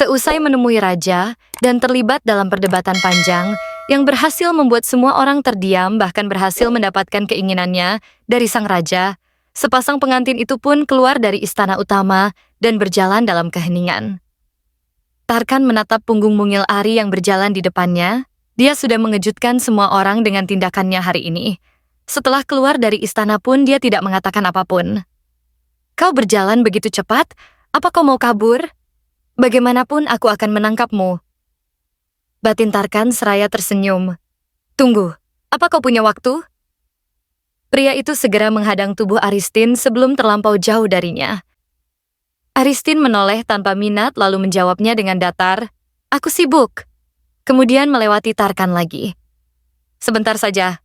Seusai menemui raja dan terlibat dalam perdebatan panjang yang berhasil membuat semua orang terdiam bahkan berhasil mendapatkan keinginannya dari sang raja, sepasang pengantin itu pun keluar dari istana utama dan berjalan dalam keheningan. Tarkan menatap punggung mungil Ari yang berjalan di depannya. Dia sudah mengejutkan semua orang dengan tindakannya hari ini. Setelah keluar dari istana pun dia tidak mengatakan apapun. Kau berjalan begitu cepat, apa kau mau kabur? Bagaimanapun aku akan menangkapmu. Batin Tarkan seraya tersenyum. Tunggu, apa kau punya waktu? Pria itu segera menghadang tubuh Aristin sebelum terlampau jauh darinya. Aristin menoleh tanpa minat lalu menjawabnya dengan datar, aku sibuk. Kemudian melewati Tarkan lagi. Sebentar saja.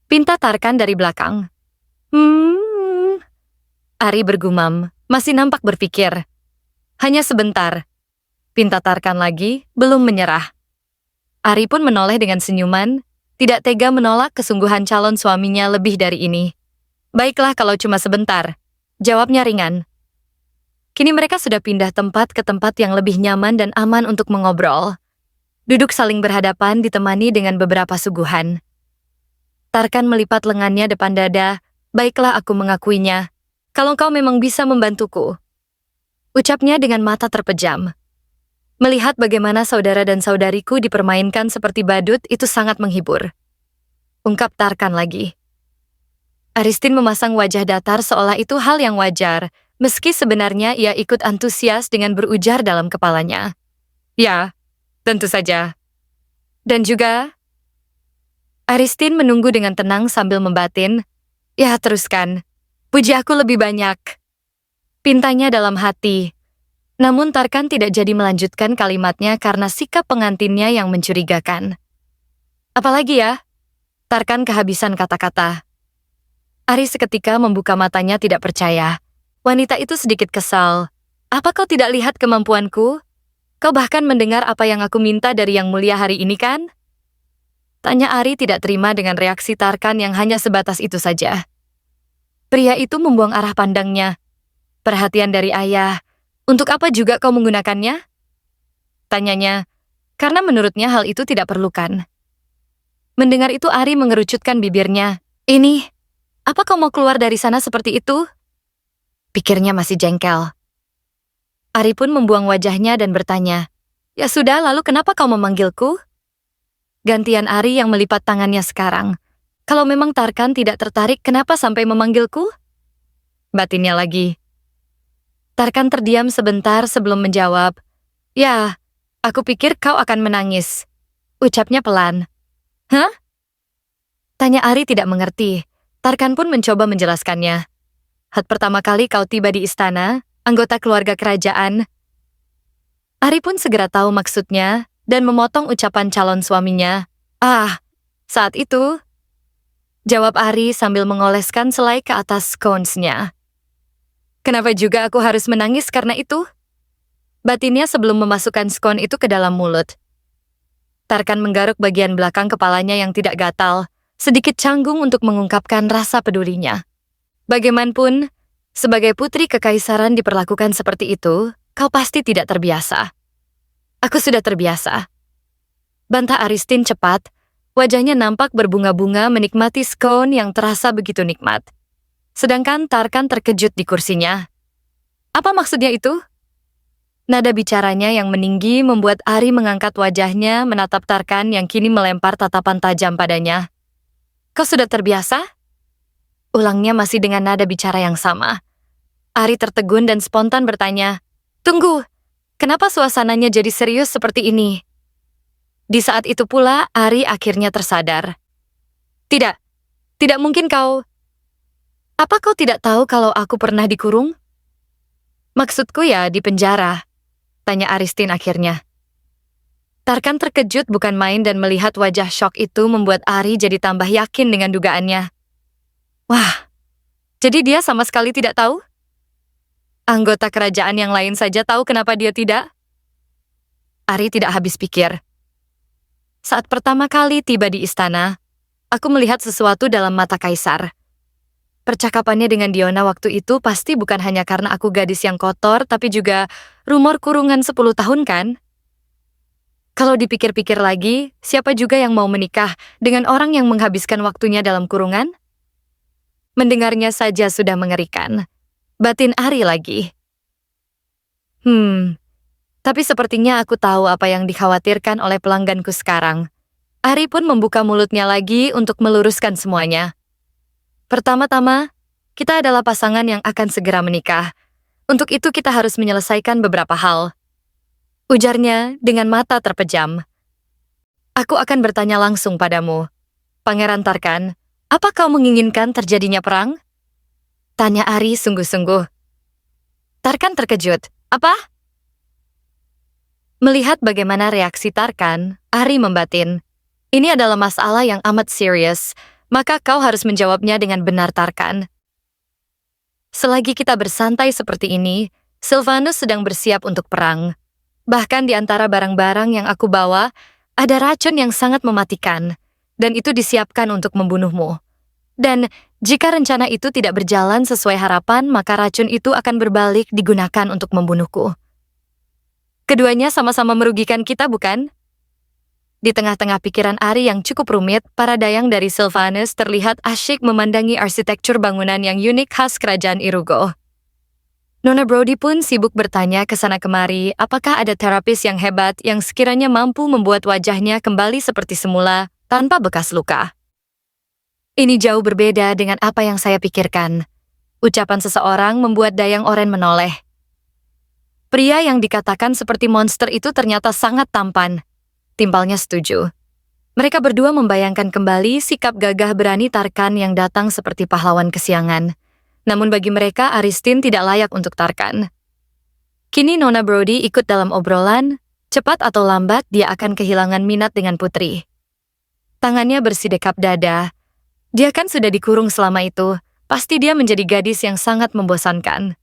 Pinta Tarkan dari belakang. Ari bergumam, masih nampak berpikir. Hanya sebentar. Pinta Tarkan lagi, belum menyerah. Ari pun menoleh dengan senyuman, tidak tega menolak kesungguhan calon suaminya lebih dari ini. Baiklah kalau cuma sebentar. Jawabnya ringan. Kini mereka sudah pindah tempat ke tempat yang lebih nyaman dan aman untuk mengobrol. Duduk saling berhadapan ditemani dengan beberapa suguhan. Tarkan melipat lengannya depan dada. Baiklah aku mengakuinya. Kalau kau memang bisa membantuku. Ucapnya dengan mata terpejam. Melihat bagaimana saudara dan saudariku dipermainkan seperti badut itu sangat menghibur. Ungkap Tarkan lagi. Aristin memasang wajah datar seolah itu hal yang wajar, meski sebenarnya ia ikut antusias dengan berujar dalam kepalanya. Ya, tentu saja. Dan juga, Aristin menunggu dengan tenang sambil membatin, ya teruskan, puji aku lebih banyak. Pintanya dalam hati. Namun Tarkan tidak jadi melanjutkan kalimatnya karena sikap pengantinnya yang mencurigakan. Apalagi ya? Tarkan kehabisan kata-kata. Ari seketika membuka matanya tidak percaya. Wanita itu sedikit kesal. Apa kau tidak lihat kemampuanku? Kau bahkan mendengar apa yang aku minta dari Yang Mulia hari ini kan? Tanya Ari tidak terima dengan reaksi Tarkan yang hanya sebatas itu saja. Pria itu membuang arah pandangnya. Perhatian dari ayah. Untuk apa juga kau menggunakannya? Tanyanya, karena menurutnya hal itu tidak perlukan. Mendengar itu Ari mengerucutkan bibirnya. Ini, apa kau mau keluar dari sana seperti itu? Pikirnya masih jengkel. Ari pun membuang wajahnya dan bertanya, ya sudah, lalu kenapa kau memanggilku? Gantian Ari yang melipat tangannya sekarang. Kalau memang Tarkan tidak tertarik, kenapa sampai memanggilku? Batinnya lagi. Tarkan terdiam sebentar sebelum menjawab. Ya, aku pikir kau akan menangis. Ucapnya pelan. Hah? Tanya Ari tidak mengerti. Tarkan pun mencoba menjelaskannya. Saat pertama kali kau tiba di istana, anggota keluarga kerajaan. Ari pun segera tahu maksudnya dan memotong ucapan calon suaminya. Saat itu, jawab Ari sambil mengoleskan selai ke atas scones-nya. Kenapa juga aku harus menangis karena itu? Batinnya sebelum memasukkan skon itu ke dalam mulut. Tarkan menggaruk bagian belakang kepalanya yang tidak gatal, sedikit canggung untuk mengungkapkan rasa pedulinya. Bagaimanapun, sebagai putri kekaisaran diperlakukan seperti itu, kau pasti tidak terbiasa. Aku sudah terbiasa. Bantah Aristin cepat, wajahnya nampak berbunga-bunga menikmati skon yang terasa begitu nikmat. Sedangkan Tarkan terkejut di kursinya. Apa maksudnya itu? Nada bicaranya yang meninggi membuat Ari mengangkat wajahnya menatap Tarkan yang kini melempar tatapan tajam padanya. Kau sudah terbiasa? Ulangnya masih dengan nada bicara yang sama. Ari tertegun dan spontan bertanya, tunggu, kenapa suasananya jadi serius seperti ini? Di saat itu pula, Ari akhirnya tersadar. Tidak mungkin kau... Apa kau tidak tahu kalau aku pernah dikurung? Maksudku ya di penjara, tanya Aristin akhirnya. Tarkan terkejut bukan main dan melihat wajah syok itu membuat Ari jadi tambah yakin dengan dugaannya. Wah, jadi dia sama sekali tidak tahu? Anggota kerajaan yang lain saja tahu kenapa dia tidak? Ari tidak habis pikir. Saat pertama kali tiba di istana, aku melihat sesuatu dalam mata kaisar. Percakapannya dengan Diona waktu itu pasti bukan hanya karena aku gadis yang kotor, tapi juga rumor kurungan 10 tahun kan? Kalau dipikir-pikir lagi, siapa juga yang mau menikah dengan orang yang menghabiskan waktunya dalam kurungan? Mendengarnya saja sudah mengerikan. Batin Ari lagi. Tapi sepertinya aku tahu apa yang dikhawatirkan oleh pelangganku sekarang. Ari pun membuka mulutnya lagi untuk meluruskan semuanya. Pertama-tama, kita adalah pasangan yang akan segera menikah. Untuk itu kita harus menyelesaikan beberapa hal. Ujarnya dengan mata terpejam. Aku akan bertanya langsung padamu. Pangeran Tarkan, apa kau menginginkan terjadinya perang? Tanya Ari sungguh-sungguh. Tarkan terkejut. Apa? Melihat bagaimana reaksi Tarkan, Ari membatin. Ini adalah masalah yang amat serius, maka kau harus menjawabnya dengan benar, Tarkan. Selagi kita bersantai seperti ini, Sylvanus sedang bersiap untuk perang. Bahkan di antara barang-barang yang aku bawa, ada racun yang sangat mematikan, dan itu disiapkan untuk membunuhmu. Dan jika rencana itu tidak berjalan sesuai harapan, maka racun itu akan berbalik digunakan untuk membunuhku. Keduanya sama-sama merugikan kita, bukan? Di tengah-tengah pikiran Ari yang cukup rumit, para dayang dari Sylvanus terlihat asyik memandangi arsitektur bangunan yang unik khas kerajaan Irugo. Nona Brody pun sibuk bertanya ke sana kemari apakah ada terapis yang hebat yang sekiranya mampu membuat wajahnya kembali seperti semula tanpa bekas luka. Ini jauh berbeda dengan apa yang saya pikirkan. Ucapan seseorang membuat dayang oren menoleh. Pria yang dikatakan seperti monster itu ternyata sangat tampan. Timpalnya setuju. Mereka berdua membayangkan kembali sikap gagah berani Tarkan yang datang seperti pahlawan kesiangan. Namun bagi mereka, Aristin tidak layak untuk Tarkan. Kini Nona Brody ikut dalam obrolan, cepat atau lambat dia akan kehilangan minat dengan putri. Tangannya bersidekap dada. Dia kan sudah dikurung selama itu, pasti dia menjadi gadis yang sangat membosankan.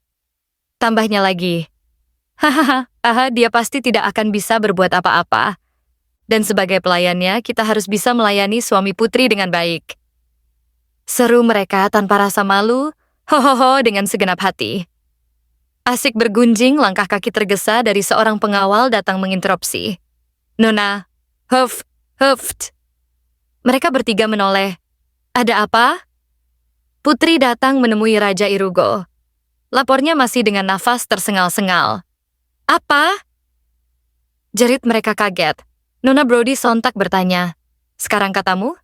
Tambahnya lagi, dia pasti tidak akan bisa berbuat apa-apa. Dan sebagai pelayannya, kita harus bisa melayani suami putri dengan baik. Seru mereka tanpa rasa malu, hohoho dengan segenap hati. Asik bergunjing, langkah kaki tergesa dari seorang pengawal datang menginterupsi. Nona, huft. Mereka bertiga menoleh. Ada apa? Putri datang menemui Raja Irugo. Lapornya masih dengan nafas tersengal-sengal. Apa? Jerit mereka kaget. Nona Brody sontak bertanya, sekarang katamu?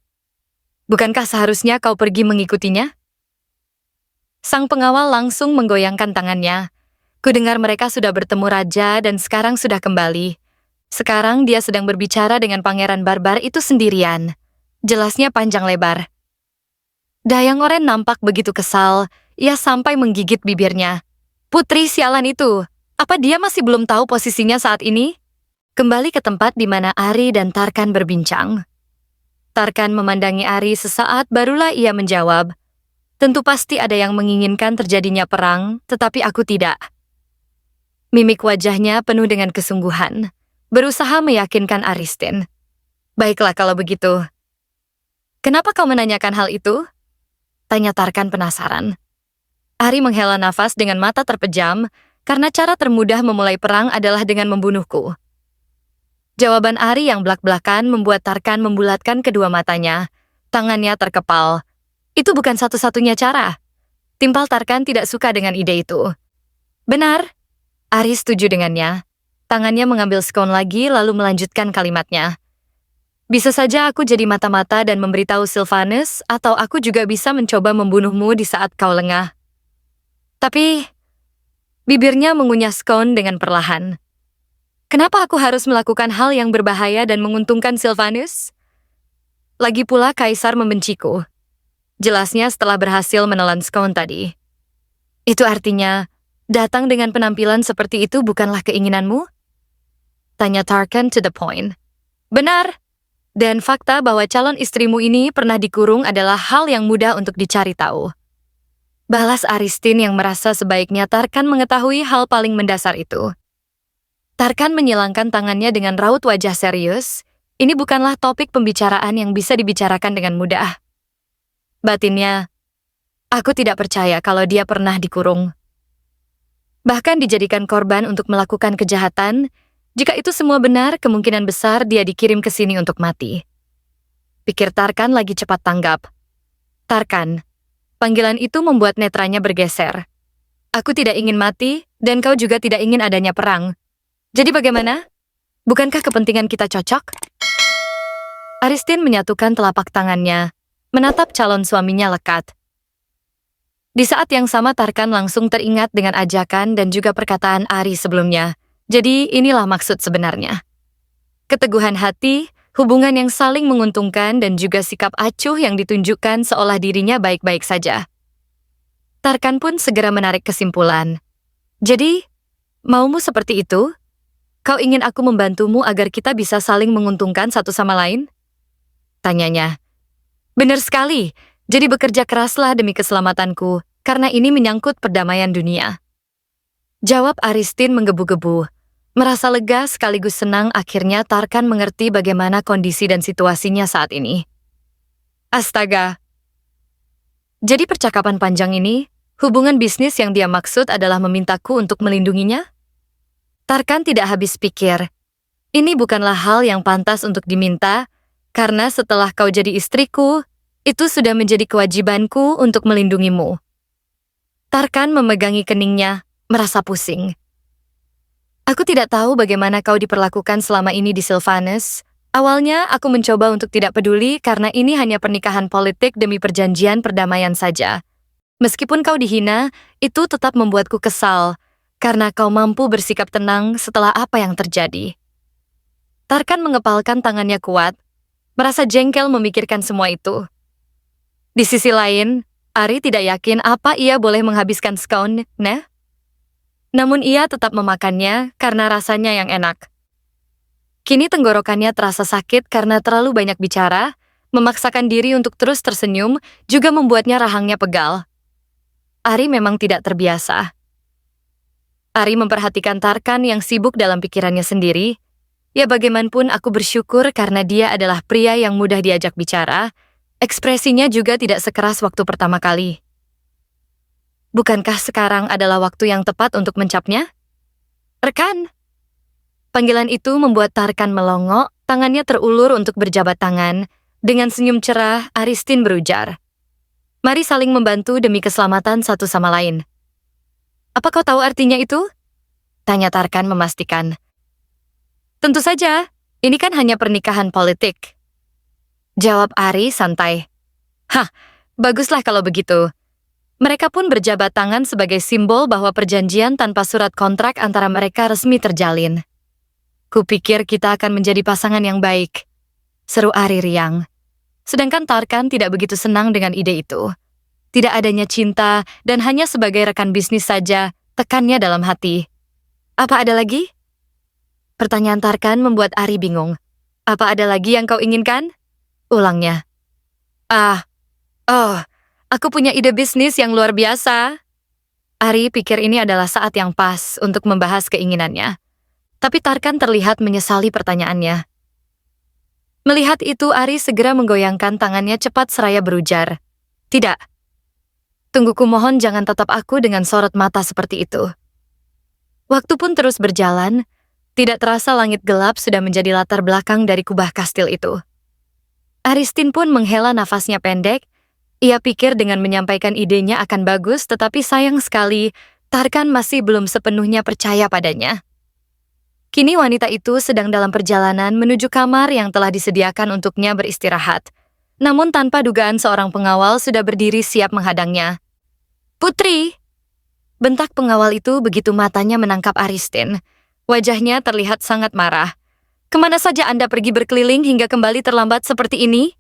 Bukankah seharusnya kau pergi mengikutinya? Sang pengawal langsung menggoyangkan tangannya. Kudengar mereka sudah bertemu raja dan sekarang sudah kembali. Sekarang dia sedang berbicara dengan pangeran barbar itu sendirian. Jelasnya panjang lebar. Dayang oren nampak begitu kesal, ia sampai menggigit bibirnya. Putri sialan itu! Apa dia masih belum tahu posisinya saat ini? Kembali ke tempat di mana Ari dan Tarkan berbincang. Tarkan memandangi Ari sesaat barulah ia menjawab. Tentu pasti ada yang menginginkan terjadinya perang, tetapi aku tidak. Mimik wajahnya penuh dengan kesungguhan, berusaha meyakinkan Aristin. Baiklah kalau begitu. Kenapa kau menanyakan hal itu? Tanya Tarkan penasaran. Ari menghela nafas dengan mata terpejam, karena cara termudah memulai perang adalah dengan membunuhku. Jawaban Ari yang belak-belakan membuat Tarkan membulatkan kedua matanya. Tangannya terkepal. Itu bukan satu-satunya cara. Timpal Tarkan tidak suka dengan ide itu. Benar. Ari setuju dengannya. Tangannya mengambil skon lagi lalu melanjutkan kalimatnya. Bisa saja aku jadi mata-mata dan memberitahu Sylvanus, atau aku juga bisa mencoba membunuhmu di saat kau lengah. Tapi bibirnya mengunyah skon dengan perlahan. Kenapa aku harus melakukan hal yang berbahaya dan menguntungkan Sylvanus? Lagi pula Kaisar membenciku. Jelasnya setelah berhasil menelan skon tadi. Itu artinya, datang dengan penampilan seperti itu bukanlah keinginanmu? Tanya Tarkan to the point. Benar. Dan fakta bahwa calon istrimu ini pernah dikurung adalah hal yang mudah untuk dicari tahu. Balas Aristin yang merasa sebaiknya Tarkan mengetahui hal paling mendasar itu. Tarkan menyilangkan tangannya dengan raut wajah serius. Ini bukanlah topik pembicaraan yang bisa dibicarakan dengan mudah. Batinnya, aku tidak percaya kalau dia pernah dikurung. Bahkan dijadikan korban untuk melakukan kejahatan. Jika itu semua benar, kemungkinan besar dia dikirim ke sini untuk mati. Pikir Tarkan lagi cepat tanggap. Tarkan, panggilan itu membuat netranya bergeser. Aku tidak ingin mati, dan kau juga tidak ingin adanya perang. Jadi bagaimana? Bukankah kepentingan kita cocok? Aristin menyatukan telapak tangannya, menatap calon suaminya lekat. Di saat yang sama Tarkan langsung teringat dengan ajakan dan juga perkataan Ari sebelumnya. Jadi inilah maksud sebenarnya. Keteguhan hati, hubungan yang saling menguntungkan dan juga sikap acuh yang ditunjukkan seolah dirinya baik-baik saja. Tarkan pun segera menarik kesimpulan. Jadi, maumu seperti itu? Kau ingin aku membantumu agar kita bisa saling menguntungkan satu sama lain? Tanyanya. Benar sekali, jadi bekerja keraslah demi keselamatanku, karena ini menyangkut perdamaian dunia. Jawab Aristin menggebu-gebu. Merasa lega sekaligus senang akhirnya Tarkan mengerti bagaimana kondisi dan situasinya saat ini. Astaga. Jadi percakapan panjang ini, hubungan bisnis yang dia maksud adalah memintaku untuk melindunginya? Tarkan tidak habis pikir. Ini bukanlah hal yang pantas untuk diminta, karena setelah kau jadi istriku, itu sudah menjadi kewajibanku untuk melindungimu. Tarkan memegangi keningnya, merasa pusing. Aku tidak tahu bagaimana kau diperlakukan selama ini di Sylvanus. Awalnya aku mencoba untuk tidak peduli karena ini hanya pernikahan politik demi perjanjian perdamaian saja. Meskipun kau dihina, itu tetap membuatku kesal, karena kau mampu bersikap tenang setelah apa yang terjadi. Tarkan mengepalkan tangannya kuat, merasa jengkel memikirkan semua itu. Di sisi lain, Ari tidak yakin apa ia boleh menghabiskan scone, nah? Namun ia tetap memakannya karena rasanya yang enak. Kini tenggorokannya terasa sakit karena terlalu banyak bicara, memaksakan diri untuk terus tersenyum juga membuatnya rahangnya pegal. Ari memang tidak terbiasa. Ari memperhatikan Tarkan yang sibuk dalam pikirannya sendiri. Ya bagaimanapun aku bersyukur karena dia adalah pria yang mudah diajak bicara. Ekspresinya juga tidak sekeras waktu pertama kali. Bukankah sekarang adalah waktu yang tepat untuk mencapnya? Rekan! Panggilan itu membuat Tarkan melongok, tangannya terulur untuk berjabat tangan. Dengan senyum cerah, Aristin berujar. Mari saling membantu demi keselamatan satu sama lain. Apa kau tahu artinya itu? Tanya Tarkan memastikan. Tentu saja, ini kan hanya pernikahan politik. Jawab Ari santai. Hah, baguslah kalau begitu. Mereka pun berjabat tangan sebagai simbol bahwa perjanjian tanpa surat kontrak antara mereka resmi terjalin. Kupikir kita akan menjadi pasangan yang baik, seru Ari riang. Sedangkan Tarkan tidak begitu senang dengan ide itu. Tidak adanya cinta dan hanya sebagai rekan bisnis saja, tekannya dalam hati. Apa ada lagi? Pertanyaan Tarkan membuat Ari bingung. Apa ada lagi yang kau inginkan? Ulangnya. Aku punya ide bisnis yang luar biasa. Ari pikir ini adalah saat yang pas untuk membahas keinginannya. Tapi Tarkan terlihat menyesali pertanyaannya. Melihat itu, Ari segera menggoyangkan tangannya cepat seraya berujar. Tidak. Tungguku mohon jangan tatap aku dengan sorot mata seperti itu. Waktu pun terus berjalan, tidak terasa langit gelap sudah menjadi latar belakang dari kubah kastil itu. Aristin pun menghela nafasnya pendek. Ia pikir dengan menyampaikan idenya akan bagus, tetapi sayang sekali, Tarkan masih belum sepenuhnya percaya padanya. Kini wanita itu sedang dalam perjalanan menuju kamar yang telah disediakan untuknya beristirahat. Namun tanpa dugaan seorang pengawal sudah berdiri siap menghadangnya. Putri! Bentak pengawal itu begitu matanya menangkap Aristin. Wajahnya terlihat sangat marah. Kemana saja Anda pergi berkeliling hingga kembali terlambat seperti ini?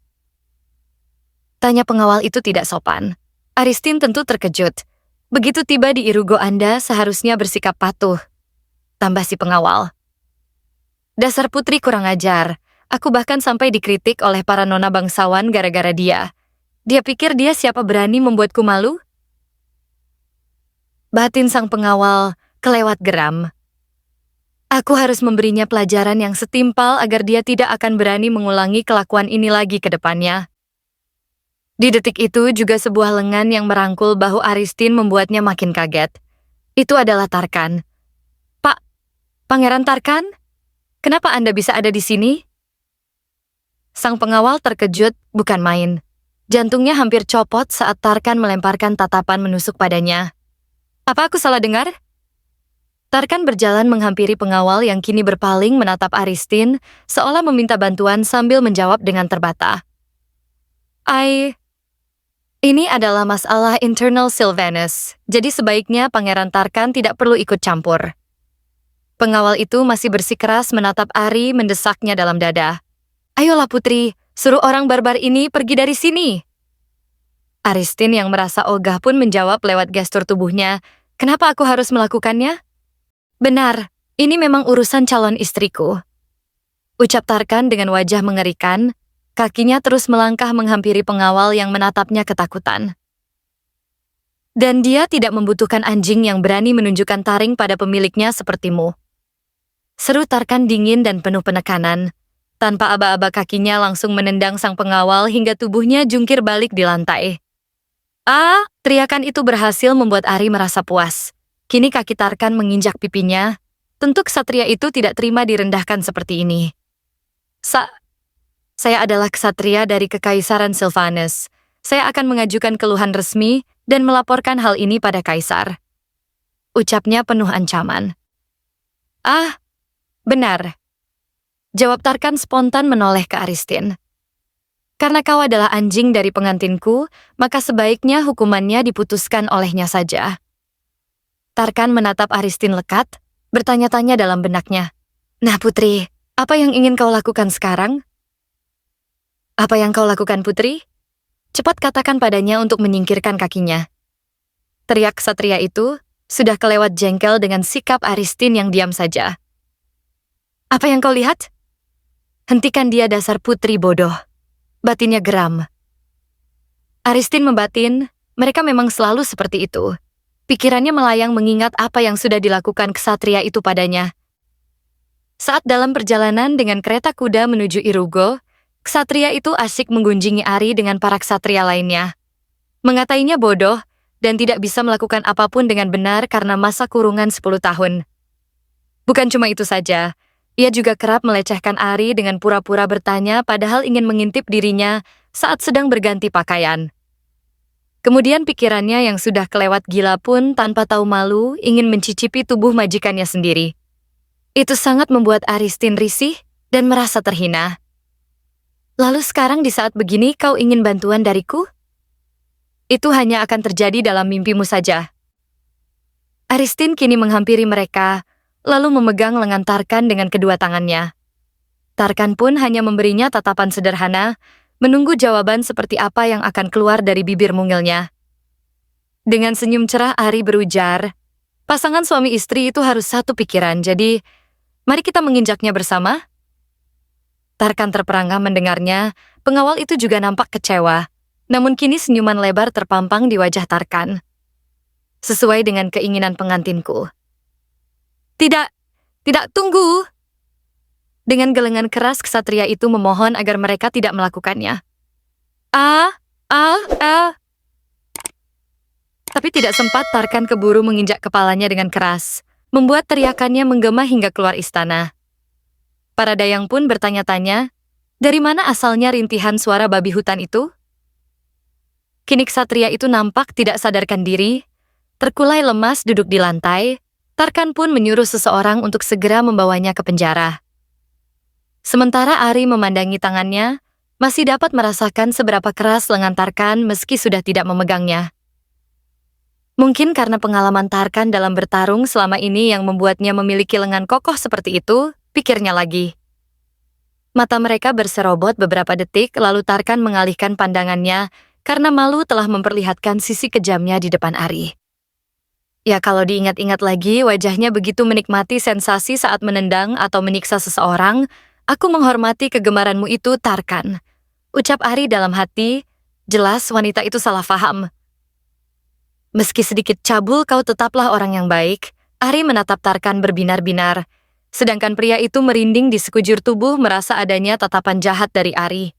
Tanya pengawal itu tidak sopan. Aristin tentu terkejut. Begitu tiba di Irugo Anda seharusnya bersikap patuh. Tambah si pengawal. Dasar putri kurang ajar. Aku bahkan sampai dikritik oleh para nona bangsawan gara-gara dia. Dia pikir dia siapa berani membuatku malu? Batin sang pengawal kelewat geram. Aku harus memberinya pelajaran yang setimpal agar dia tidak akan berani mengulangi kelakuan ini lagi ke depannya. Di detik itu juga sebuah lengan yang merangkul bahu Aristin membuatnya makin kaget. Itu adalah Tarkan. Pak, Pangeran Tarkan? Kenapa Anda bisa ada di sini? Sang pengawal terkejut bukan main. Jantungnya hampir copot saat Tarkan melemparkan tatapan menusuk padanya. Apa aku salah dengar? Tarkan berjalan menghampiri pengawal yang kini berpaling menatap Aristin, seolah meminta bantuan sambil menjawab dengan terbata. Ini adalah masalah internal Sylvanus, jadi sebaiknya Pangeran Tarkan tidak perlu ikut campur. Pengawal itu masih bersikeras menatap Ari mendesaknya dalam dada. Ayolah putri, suruh orang barbar ini pergi dari sini. Aristin yang merasa ogah pun menjawab lewat gestur tubuhnya, kenapa aku harus melakukannya? Benar, ini memang urusan calon istriku. Ucap Tarkan dengan wajah mengerikan, kakinya terus melangkah menghampiri pengawal yang menatapnya ketakutan. Dan dia tidak membutuhkan anjing yang berani menunjukkan taring pada pemiliknya sepertimu. Seru Tarkan dingin dan penuh penekanan. Tanpa aba-aba kakinya langsung menendang sang pengawal hingga tubuhnya jungkir balik di lantai. Teriakan itu berhasil membuat Ari merasa puas. Kini kaki Tarkan menginjak pipinya. Tentu ksatria itu tidak terima direndahkan seperti ini. Saya adalah ksatria dari Kekaisaran Sylvanus. Saya akan mengajukan keluhan resmi dan melaporkan hal ini pada kaisar. Ucapnya penuh ancaman. Benar. Jawab Tarkan spontan menoleh ke Aristin. Karena kau adalah anjing dari pengantinku, maka sebaiknya hukumannya diputuskan olehnya saja. Tarkan menatap Aristin lekat, bertanya-tanya dalam benaknya. Nah putri, apa yang ingin kau lakukan sekarang? Apa yang kau lakukan putri? Cepat katakan padanya untuk menyingkirkan kakinya. Teriak ksatria itu sudah kelewat jengkel dengan sikap Aristin yang diam saja. Apa yang kau lihat? Hentikan dia dasar putri bodoh. Batinnya geram. Aristin membatin, mereka memang selalu seperti itu. Pikirannya melayang mengingat apa yang sudah dilakukan ksatria itu padanya. Saat dalam perjalanan dengan kereta kuda menuju Irugo, ksatria itu asyik menggunjingi Ari dengan para ksatria lainnya. Mengatainya bodoh dan tidak bisa melakukan apapun dengan benar karena masa kurungan 10 tahun. Bukan cuma itu saja, ia juga kerap melecehkan Ari dengan pura-pura bertanya padahal ingin mengintip dirinya saat sedang berganti pakaian. Kemudian pikirannya yang sudah kelewat gila pun tanpa tahu malu ingin mencicipi tubuh majikannya sendiri. Itu sangat membuat Aristin risih dan merasa terhina. Lalu sekarang di saat begini kau ingin bantuan dariku? Itu hanya akan terjadi dalam mimpimu saja. Aristin kini menghampiri mereka, lalu memegang lengan Tarkan dengan kedua tangannya. Tarkan pun hanya memberinya tatapan sederhana, menunggu jawaban seperti apa yang akan keluar dari bibir mungilnya. Dengan senyum cerah Ari berujar, pasangan suami istri itu harus satu pikiran, jadi mari kita menginjaknya bersama. Tarkan terperangah mendengarnya, pengawal itu juga nampak kecewa, namun kini senyuman lebar terpampang di wajah Tarkan. Sesuai dengan keinginan pengantinku. Tidak, tunggu. Dengan gelengan keras ksatria itu memohon agar mereka tidak melakukannya. Tapi tidak sempat Tarkan keburu menginjak kepalanya dengan keras, membuat teriakannya menggema hingga keluar istana. Para dayang pun bertanya-tanya, dari mana asalnya rintihan suara babi hutan itu? Kini ksatria itu nampak tidak sadarkan diri, terkulai lemas duduk di lantai. Tarkan pun menyuruh seseorang untuk segera membawanya ke penjara. Sementara Ari memandangi tangannya, masih dapat merasakan seberapa keras lengan Tarkan meski sudah tidak memegangnya. Mungkin karena pengalaman Tarkan dalam bertarung selama ini yang membuatnya memiliki lengan kokoh seperti itu, pikirnya lagi. Mata mereka berserobot beberapa detik lalu Tarkan mengalihkan pandangannya karena malu telah memperlihatkan sisi kejamnya di depan Ari. Ya kalau diingat-ingat lagi, wajahnya begitu menikmati sensasi saat menendang atau menyiksa seseorang. Aku menghormati kegemaranmu itu, Tarkan. Ucap Ari dalam hati, jelas wanita itu salah paham. Meski sedikit cabul, kau tetaplah orang yang baik. Ari menatap Tarkan berbinar-binar. Sedangkan pria itu merinding di sekujur tubuh merasa adanya tatapan jahat dari Ari.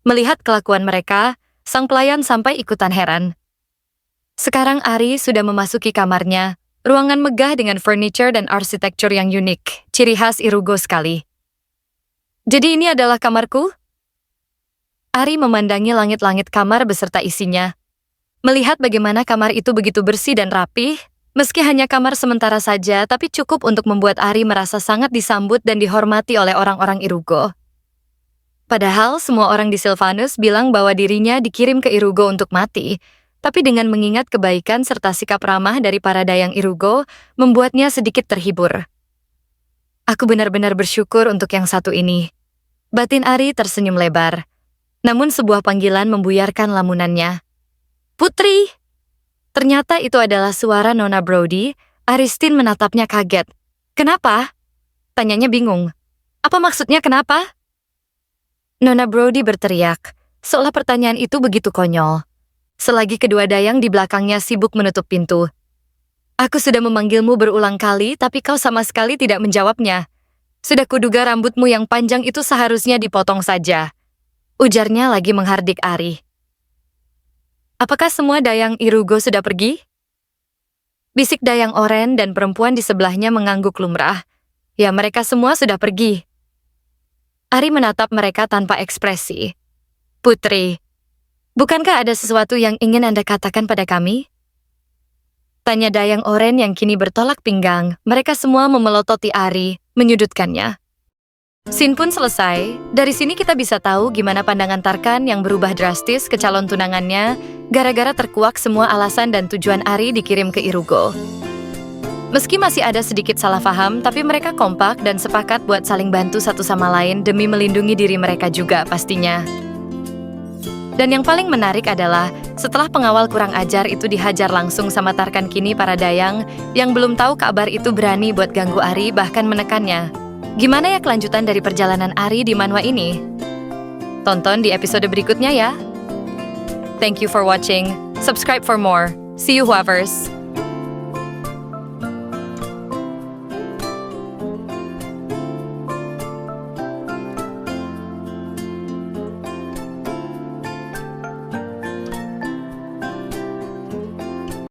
Melihat kelakuan mereka, sang pelayan sampai ikutan heran. Sekarang Ari sudah memasuki kamarnya, Ruangan megah dengan furniture dan arsitektur yang unik, ciri khas Irugo sekali. Jadi ini adalah kamarku? Ari memandangi langit-langit kamar beserta isinya. Melihat bagaimana kamar itu begitu bersih dan rapih, meski hanya kamar sementara saja, tapi cukup untuk membuat Ari merasa sangat disambut dan dihormati oleh orang-orang Irugo. Padahal semua orang di Sylvanus bilang bahwa dirinya dikirim ke Irugo untuk mati, tapi dengan mengingat kebaikan serta sikap ramah dari para dayang Irugo, membuatnya sedikit terhibur. Aku benar-benar bersyukur untuk yang satu ini. Batin Ari tersenyum lebar. Namun sebuah panggilan membuyarkan lamunannya. Putri! Ternyata itu adalah suara Nona Brody. Aristin menatapnya kaget. Kenapa? Tanyanya bingung. Apa maksudnya kenapa? Nona Brody berteriak, seolah pertanyaan itu begitu konyol. Selagi kedua dayang di belakangnya sibuk menutup pintu. Aku sudah memanggilmu berulang kali, tapi kau sama sekali tidak menjawabnya. Sudah kuduga rambutmu yang panjang itu seharusnya dipotong saja. Ujarnya lagi menghardik Ari. Apakah semua dayang Irugo sudah pergi? Bisik dayang Oren dan perempuan di sebelahnya mengangguk lumrah. Ya, mereka semua sudah pergi. Ari menatap mereka tanpa ekspresi. Putri, bukankah ada sesuatu yang ingin Anda katakan pada kami? Tanya dayang Oren yang kini bertolak pinggang. Mereka semua memelototi Ari, menyudutkannya. Scene pun selesai. Dari sini kita bisa tahu gimana pandangan Tarkan yang berubah drastis ke calon tunangannya gara-gara terkuak semua alasan dan tujuan Ari dikirim ke Irugo. Meski masih ada sedikit salah paham, tapi mereka kompak dan sepakat buat saling bantu satu sama lain demi melindungi diri mereka juga pastinya. Dan yang paling menarik adalah, setelah pengawal kurang ajar itu dihajar langsung sama Tarkan, kini para dayang yang belum tahu kabar itu berani buat ganggu Ari bahkan menekannya. Gimana ya kelanjutan dari perjalanan Ari di manhwa ini? Tonton di episode berikutnya ya. Thank you for watching. Subscribe for more. See you whoever's.